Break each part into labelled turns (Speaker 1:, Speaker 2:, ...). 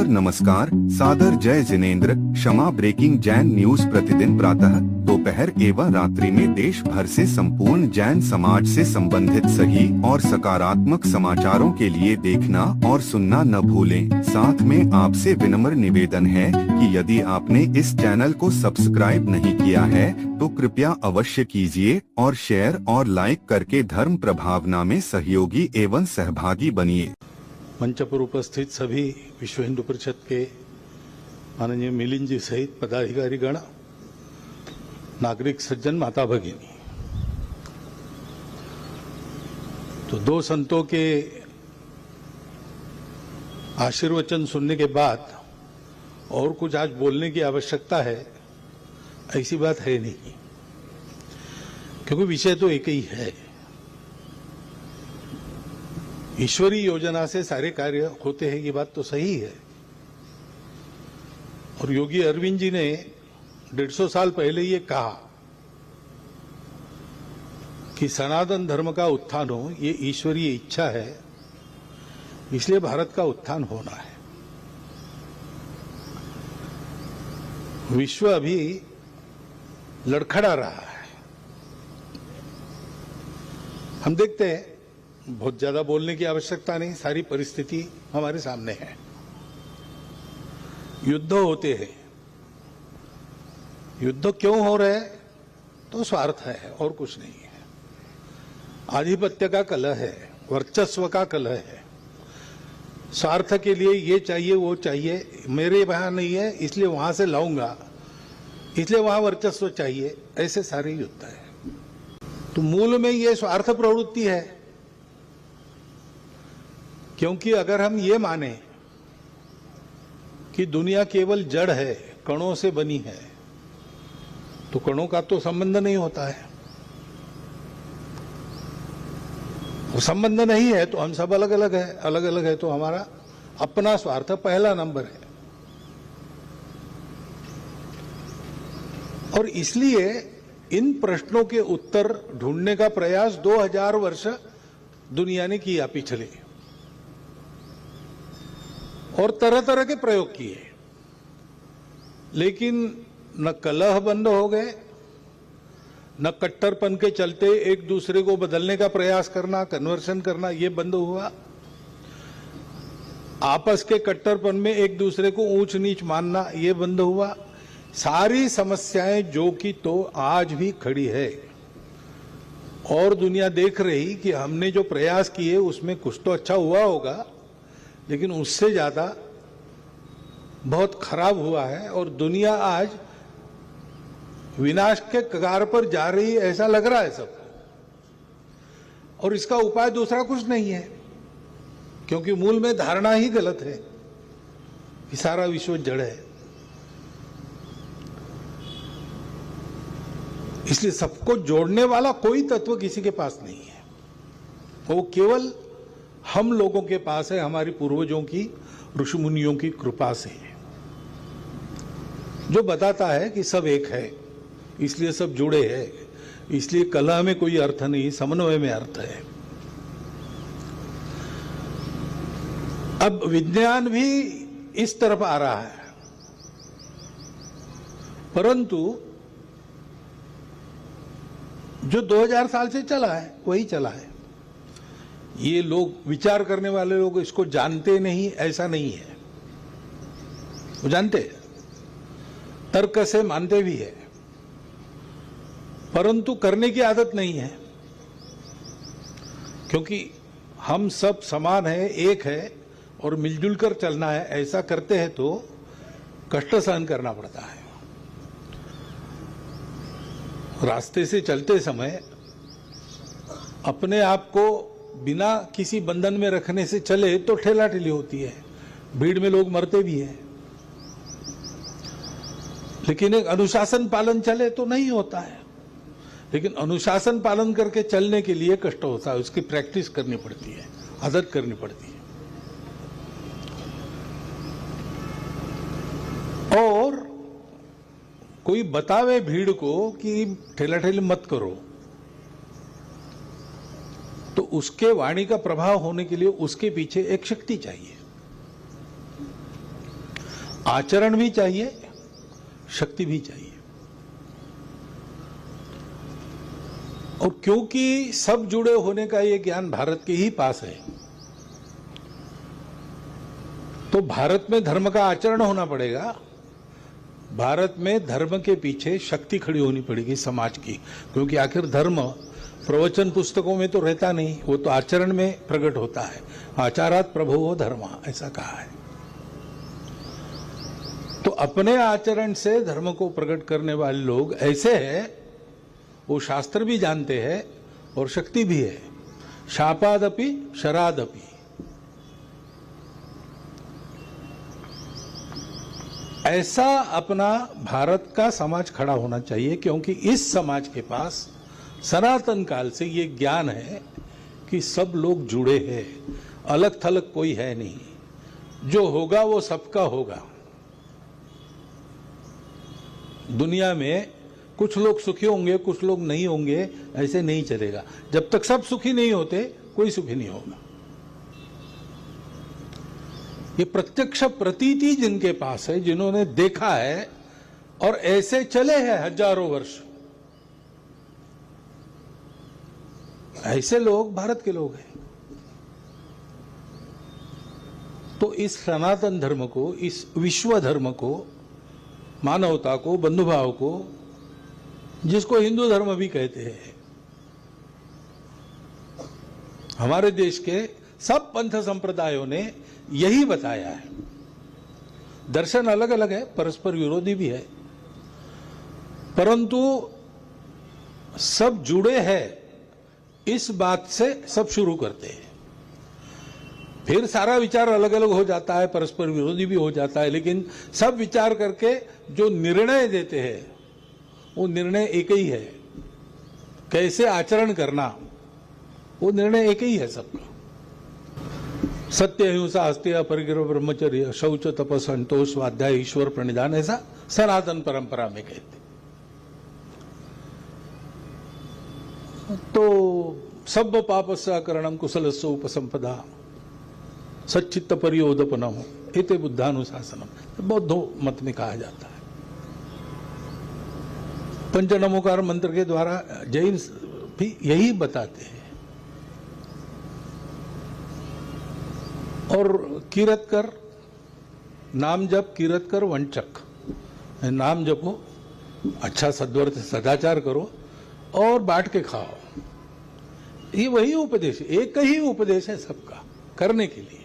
Speaker 1: नमस्कार, सादर जय जिनेंद्र। क्षमा ब्रेकिंग जैन न्यूज प्रतिदिन प्रातः, दोपहर एवं रात्रि में देश भर से संपूर्ण जैन समाज से संबंधित सही और सकारात्मक समाचारों के लिए देखना और सुनना न भूलें। साथ में आपसे विनम्र निवेदन है कि यदि आपने इस चैनल को सब्सक्राइब नहीं किया है तो कृपया अवश्य कीजिए और शेयर और लाइक करके धर्म प्रभावना में सहयोगी एवं सहभागी बनिए।
Speaker 2: मंच पर उपस्थित सभी विश्व हिंदू परिषद के माननीय मिलिंद जी सहित पदाधिकारी गण, नागरिक सज्जन, माता भगिनी, तो दो संतों के आशीर्वचन सुनने के बाद और कुछ आज बोलने की आवश्यकता है ऐसी बात है नहीं, क्योंकि विषय तो एक ही है। ईश्वरीय योजना से सारे कार्य होते हैं, ये बात तो सही है। और योगी अरविंद जी ने 150 साल पहले ये कहा कि सनातन धर्म का उत्थान हो, ये ईश्वरीय इच्छा है, इसलिए भारत का उत्थान होना है। विश्व अभी लड़खड़ा रहा है। हम देखते हैं, बहुत ज्यादा बोलने की आवश्यकता नहीं, सारी परिस्थिति हमारे सामने है। युद्ध होते हैं। युद्ध क्यों हो रहे हैं? तो स्वार्थ है और कुछ नहीं है। आधिपत्य का कलह है, वर्चस्व का कलह है। स्वार्थ के लिए ये चाहिए वो चाहिए, मेरे वहां नहीं है इसलिए वहां से लाऊंगा, इसलिए वहां वर्चस्व चाहिए, ऐसे सारे युद्ध है। तो मूल में ये स्वार्थ प्रवृत्ति है। क्योंकि अगर हम ये माने कि दुनिया केवल जड़ है, कणों से बनी है, तो कणों का तो संबंध नहीं होता है। वो संबंध नहीं है तो हम सब अलग अलग है, अलग अलग है तो हमारा अपना स्वार्थ पहला नंबर है। और इसलिए इन प्रश्नों के उत्तर ढूंढने का प्रयास 2000 वर्ष दुनिया ने किया पिछले, और तरह तरह के प्रयोग किए, लेकिन न कलह बंद हो गए, न कट्टरपन के चलते एक दूसरे को बदलने का प्रयास करना, कन्वर्सन करना, ये बंद हुआ। आपस के कट्टरपन में एक दूसरे को ऊंच नीच मानना, ये बंद हुआ। सारी समस्याएं जो कि तो आज भी खड़ी है, और दुनिया देख रही कि हमने जो प्रयास किए उसमें कुछ तो अच्छा हुआ होगा, लेकिन उससे ज्यादा बहुत खराब हुआ है। और दुनिया आज विनाश के कगार पर जा रही है, ऐसा लग रहा है सबको। और इसका उपाय दूसरा कुछ नहीं है, क्योंकि मूल में धारणा ही गलत है कि सारा विश्व जड़ है। इसलिए सबको जोड़ने वाला कोई तत्व किसी के पास नहीं है, वो केवल हम लोगों के पास है, हमारी पूर्वजों की, ऋषि मुनियों की कृपा से, जो बताता है कि सब एक है, इसलिए सब जुड़े हैं, इसलिए कलह में कोई अर्थ नहीं, समन्वय में अर्थ है। अब विज्ञान भी इस तरफ आ रहा है, परंतु जो 2000 साल से चला है वही चला है। ये लोग, विचार करने वाले लोग, इसको जानते नहीं, ऐसा नहीं है। वो जानते हैं, तर्क से मानते भी है, परंतु करने की आदत नहीं है। क्योंकि हम सब समान है, एक है और मिलजुल कर चलना है, ऐसा करते हैं तो कष्ट सहन करना पड़ता है। रास्ते से चलते समय अपने आप को बिना किसी बंधन में रखने से चले तो ठेलाठेली होती है, भीड़ में लोग मरते भी हैं। लेकिन एक अनुशासन पालन चले तो नहीं होता है। लेकिन अनुशासन पालन करके चलने के लिए कष्ट होता है, उसकी प्रैक्टिस करनी पड़ती है, आदत करनी पड़ती है। और कोई बतावे भीड़ को कि ठेलाठेली मत करो, तो उसके वाणी का प्रभाव होने के लिए उसके पीछे एक शक्ति चाहिए। आचरण भी चाहिए, शक्ति भी चाहिए। और क्योंकि सब जुड़े होने का ये ज्ञान भारत के ही पास है, तो भारत में धर्म का आचरण होना पड़ेगा। भारत में धर्म के पीछे शक्ति खड़ी होनी पड़ेगी समाज की, क्योंकि आखिर धर्म प्रवचन पुस्तकों में तो रहता नहीं, वो तो आचरण में प्रकट होता है। आचारात प्रभुवो धर्म, ऐसा कहा है। तो अपने आचरण से धर्म को प्रकट करने वाले लोग ऐसे हैं, वो शास्त्र भी जानते हैं और शक्ति भी है। शापादपि शरादपि, ऐसा अपना भारत का समाज खड़ा होना चाहिए, क्योंकि इस समाज के पास सनातन काल से ये ज्ञान है कि सब लोग जुड़े हैं, अलग थलग कोई है नहीं, जो होगा वो सबका होगा। दुनिया में कुछ लोग सुखी होंगे, कुछ लोग नहीं होंगे, ऐसे नहीं चलेगा। जब तक सब सुखी नहीं होते, कोई सुखी नहीं होगा। ये प्रत्यक्ष प्रतीति जिनके पास है, जिन्होंने देखा है और ऐसे चले हैं हजारों वर्ष, ऐसे लोग भारत के लोग हैं। तो इस सनातन धर्म को, इस विश्व धर्म को, मानवता को, बंधुभाव को, जिसको हिंदू धर्म भी कहते हैं, हमारे देश के सब पंथ संप्रदायों ने यही बताया है। दर्शन अलग अलग है, परस्पर विरोधी भी है, परंतु सब जुड़े हैं, इस बात से सब शुरू करते हैं। फिर सारा विचार अलग अलग हो जाता है, परस्पर विरोधी भी हो जाता है, लेकिन सब विचार करके जो निर्णय देते हैं, वो निर्णय एक ही है। कैसे आचरण करना, वो निर्णय एक ही है सबका। सत्य, अहिंसा, अस्तेय, परिग्रह, ब्रह्मचर्य, शौच, तपस, संतोष, स्वाध्याय, ईश्वर प्रणिधान, ऐसा सनातन परंपरा में कहते। तो सब पापस्य अकरणम कुशलस्य उपसंपदा सच्चित्त परियोदपनम एते बुद्धानुशासनम, बौद्धो मत में कहा जाता है। पंचनमोकार मंत्र के द्वारा जैन भी यही बताते हैं। और कीरत कर, नाम जप, कीरत कर, वंचक, नाम जपो, अच्छा सद्वर्थ सदाचार करो और बांट के खाओ। ये वही उपदेश, एक ही उपदेश है सबका करने के लिए।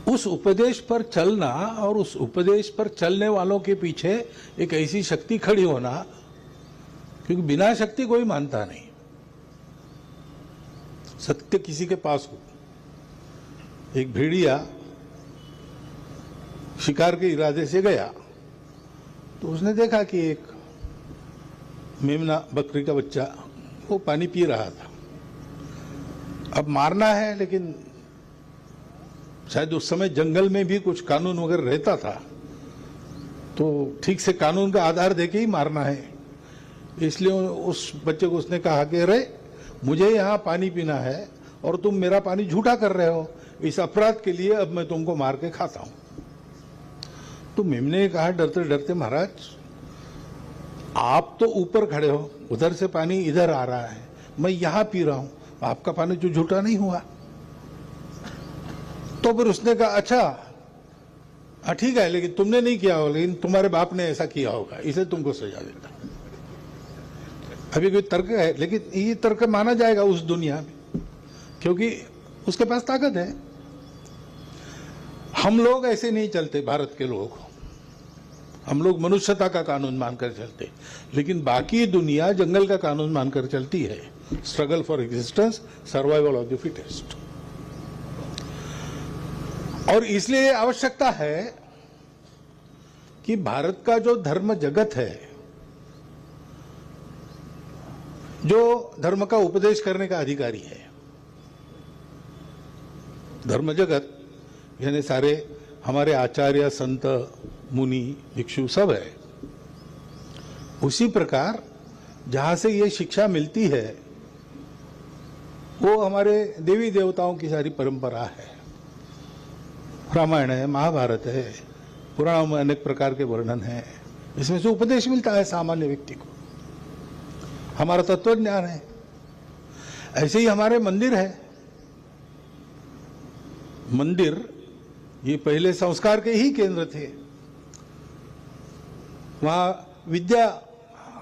Speaker 2: उस उपदेश पर चलना और उस उपदेश पर चलने वालों के पीछे एक ऐसी शक्ति खड़ी होना, क्योंकि बिना शक्ति कोई मानता नहीं। सत्य किसी के पास हो। एक भेड़िया शिकार के इरादे से गया, तो उसने देखा कि एक मेमना बकरी का बच्चा वो पानी पी रहा था। अब मारना है, लेकिन शायद उस समय जंगल में भी कुछ कानून वगैरह रहता था, तो ठीक से कानून का आधार देके ही मारना है। इसलिए उस बच्चे को उसने कहा कि अरे मुझे यहाँ पानी पीना है और तुम मेरा पानी झूठा कर रहे हो, इस अपराध के लिए अब मैं तुमको मार के खाता हूं। तो मेमने ने कहा डरते डरते, महाराज आप तो ऊपर खड़े हो, उधर से पानी इधर आ रहा है, मैं यहां पी रहा हूं, आपका पानी जो झूठा नहीं हुआ। तो फिर उसने कहा अच्छा ठीक है, लेकिन तुमने नहीं किया होगा, लेकिन तुम्हारे बाप ने ऐसा किया होगा, इसे तुमको सजा देता। अभी कोई तर्क है, लेकिन ये तर्क माना जाएगा उस दुनिया में, क्योंकि उसके पास ताकत है। हम लोग ऐसे नहीं चलते, भारत के लोग, हम लोग मनुष्यता का कानून मानकर चलते, लेकिन बाकी दुनिया जंगल का कानून मानकर चलती है। Struggle for existence, survival of the fittest. और इसलिए आवश्यकता है कि भारत का जो धर्म जगत है, जो धर्म का उपदेश करने का अधिकारी है, धर्म जगत यानी सारे हमारे आचार्य, संत, मुनि, भिक्षु सब है। उसी प्रकार जहां से ये शिक्षा मिलती है, वो हमारे देवी देवताओं की सारी परंपरा है। रामायण है, महाभारत है, पुराणों में अनेक प्रकार के वर्णन है। इसमें से उपदेश मिलता है सामान्य व्यक्ति को। हमारा तत्व ज्ञान है। ऐसे ही हमारे मंदिर है। मंदिर ये पहले संस्कार के ही केंद्र थे। वहां विद्या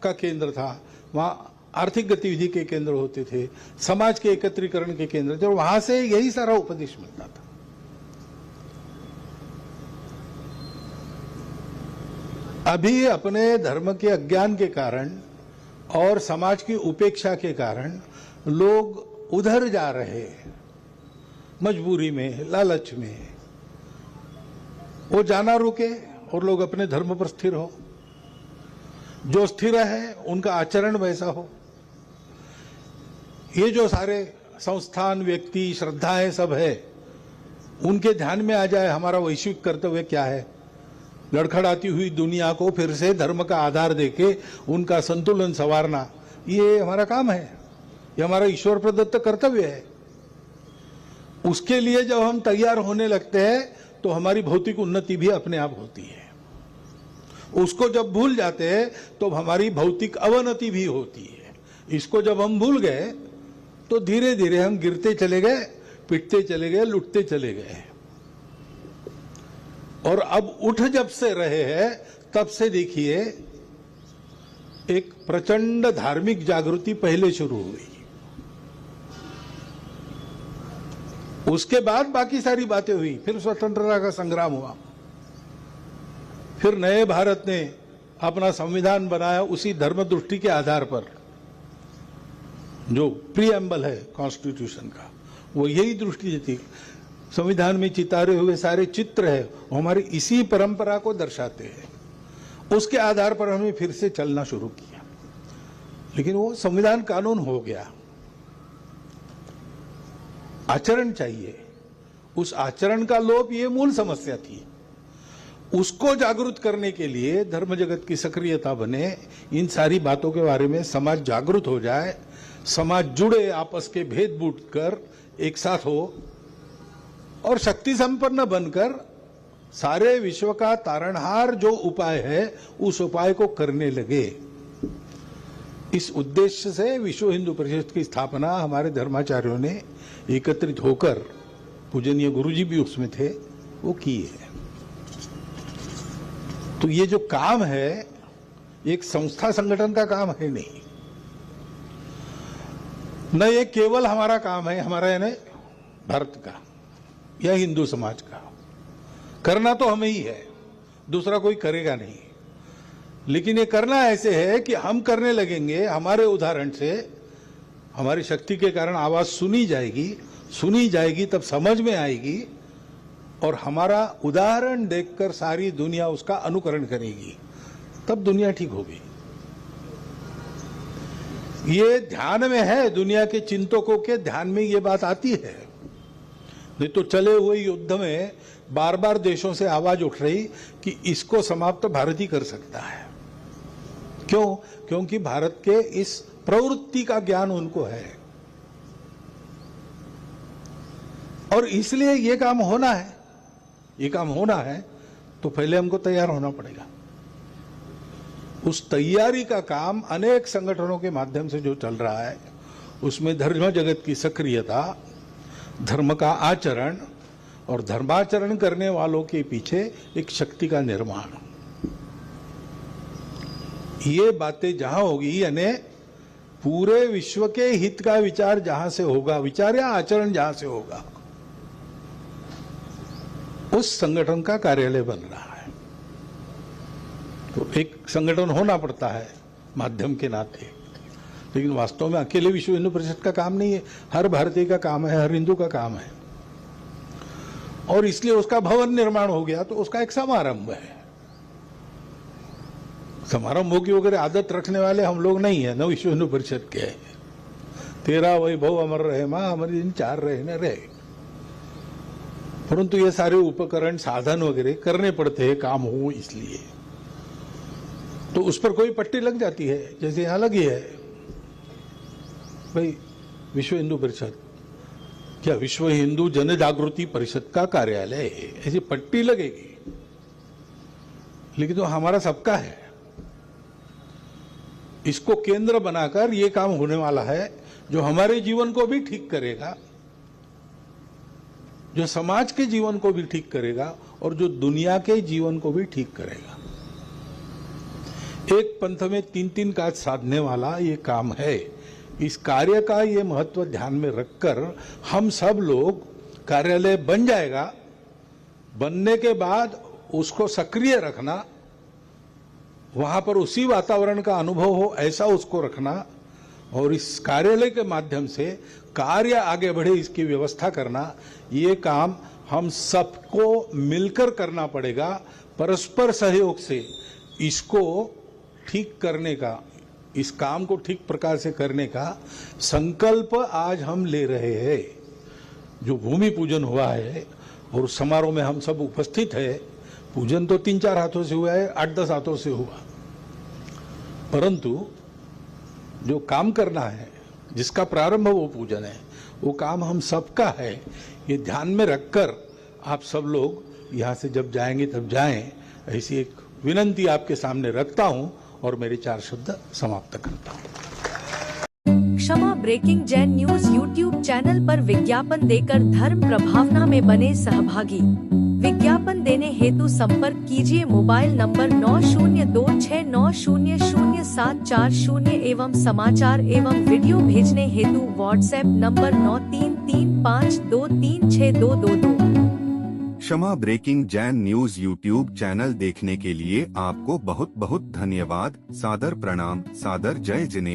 Speaker 2: का केंद्र था, वहां आर्थिक गतिविधि के केंद्र होते थे, समाज के एकत्रीकरण के केंद्र थे, और वहां से यही सारा उपदेश मिलता था। अभी अपने धर्म के अज्ञान के कारण और समाज की उपेक्षा के कारण लोग उधर जा रहे हैं, मजबूरी में, लालच में। वो जाना रुके और लोग अपने धर्म पर स्थिर हो। जो स्थिर है उनका आचरण वैसा हो। ये जो सारे संस्थान, व्यक्ति, श्रद्धाएं सब है, उनके ध्यान में आ जाए हमारा वैश्विक कर्तव्य क्या है। लड़खड़ाती हुई दुनिया को फिर से धर्म का आधार देके उनका संतुलन संवारना, ये हमारा काम है, ये हमारा ईश्वर प्रदत्त कर्तव्य है। उसके लिए जब हम तैयार होने लगते हैं तो हमारी भौतिक उन्नति भी अपने आप होती है। उसको जब भूल जाते हैं तो हमारी भौतिक अवनति भी होती है। इसको जब हम भूल गए तो धीरे धीरे हम गिरते चले गए, पिटते चले गए, लुटते चले गए। और अब उठ जब से रहे हैं तब से देखिए एक प्रचंड धार्मिक जागृति पहले शुरू हुई। उसके बाद बाकी सारी बातें हुई। फिर स्वतंत्रता का संग्राम हुआ, फिर नए भारत ने अपना संविधान बनाया उसी धर्म दृष्टि के आधार पर। जो प्रीएम्बल है कॉन्स्टिट्यूशन का, वो यही दृष्टि थी। संविधान में चितारे हुए सारे चित्र है, वो हमारी इसी परंपरा को दर्शाते हैं। उसके आधार पर हमने फिर से चलना शुरू किया। लेकिन वो संविधान कानून हो गया, आचरण चाहिए। उस आचरण का लोप ये मूल समस्या थी। उसको जागरूक करने के लिए धर्म जगत की सक्रियता बने, इन सारी बातों के बारे में समाज जागरूक हो जाए, समाज जुड़े, आपस के भेद बूट कर एक साथ हो और शक्ति संपन्न बनकर सारे विश्व का तारणहार जो उपाय है उस उपाय को करने लगे। इस उद्देश्य से विश्व हिंदू परिषद की स्थापना हमारे धर्माचार्यों ने एकत्रित होकर, पूजनीय गुरुजी भी उसमें थे, वो की है। तो ये जो काम है एक संस्था संगठन का काम है नहीं, न ये केवल हमारा काम है, हमारा यानी भारत का या हिंदू समाज का। करना तो हमें ही है, दूसरा कोई करेगा नहीं। लेकिन ये करना ऐसे है कि हम करने लगेंगे, हमारे उदाहरण से, हमारी शक्ति के कारण आवाज सुनी जाएगी तब समझ में आएगी, और हमारा उदाहरण देखकर सारी दुनिया उसका अनुकरण करेगी, तब दुनिया ठीक होगी। ये ध्यान में है, दुनिया के चिंतकों के ध्यान में ये बात आती है। नहीं तो चले हुए युद्ध में बार बार देशों से आवाज उठ रही कि इसको समाप्त भारत ही कर सकता है। क्यों? क्योंकि भारत के इस प्रवृत्ति का ज्ञान उनको है, और इसलिए ये काम होना है। ये काम होना है तो पहले हमको तैयार होना पड़ेगा। उस तैयारी का काम अनेक संगठनों के माध्यम से जो चल रहा है, उसमें धर्म जगत की सक्रियता, धर्म का आचरण और धर्माचरण करने वालों के पीछे एक शक्ति का निर्माण, ये बातें जहां होगी, यानी पूरे विश्व के हित का विचार जहां से होगा, विचार या आचरण जहां से होगा, उस संगठन का कार्यालय बन रहा है। तो एक संगठन होना पड़ता है माध्यम के नाते, लेकिन वास्तव में अकेले विश्व हिंदू परिषद का काम नहीं है, हर भारतीय का काम है, हर हिंदू का काम है। और इसलिए उसका भवन निर्माण हो गया तो उसका एक समारंभ है। समारंभों की वगैरह आदत रखने वाले हम लोग नहीं है, न विश्व हिंदू परिषद के है। तेरा वैभव अमर रहे मां, हमारे दिन चार रहे न रहे। परंतु ये सारे उपकरण, साधन वगैरह करने पड़ते हैं काम हो, इसलिए तो उस पर कोई पट्टी लग जाती है। जैसे यहां लगी है भाई विश्व हिंदू परिषद, क्या विश्व हिंदू जन जागृति परिषद का कार्यालय है, ऐसी पट्टी लगेगी, लेकिन तो हमारा सबका है। इसको केंद्र बनाकर ये काम होने वाला है जो हमारे जीवन को भी ठीक करेगा, जो समाज के जीवन को भी ठीक करेगा और जो दुनिया के जीवन को भी ठीक करेगा। एक पंथ में तीन तीन काज साधने वाला ये काम है। इस कार्य का ये महत्व ध्यान में रखकर हम सब लोग, कार्यालय बन जाएगा, बनने के बाद उसको सक्रिय रखना, वहां पर उसी वातावरण का अनुभव हो ऐसा उसको रखना और इस कार्यालय के माध्यम से कार्य आगे बढ़े इसकी व्यवस्था करना, ये काम हम सबको मिलकर करना पड़ेगा। परस्पर सहयोग से इसको ठीक करने का, इस काम को ठीक प्रकार से करने का संकल्प आज हम ले रहे हैं। जो भूमि पूजन हुआ है और उस समारोह में हम सब उपस्थित है, पूजन तो 3-4 हाथों से हुआ है, 8-10 हाथों से हुआ, परंतु जो काम करना है, जिसका प्रारंभ वो पूजन है, वो काम हम सबका है। ये ध्यान में रखकर आप सब लोग यहाँ से जब जाएंगे तब जाएं, ऐसी एक विनंती आपके सामने रखता हूँ और मेरे 4 शब्द समाप्त करता हूँ।
Speaker 3: क्षमा breaking Jain news YouTube channel पर विज्ञापन देकर धर्म प्रभावना में बने सहभागी। विज्ञापन देने हेतु संपर्क कीजिए मोबाइल नंबर 9026900740 एवं समाचार एवं वीडियो भेजने हेतु व्हाट्सएप नंबर 9335236222।
Speaker 1: क्षमा breaking Jain news YouTube channel देखने के लिए आपको बहुत बहुत धन्यवाद। सादर प्रणाम, सादर जय जिनेंद्र।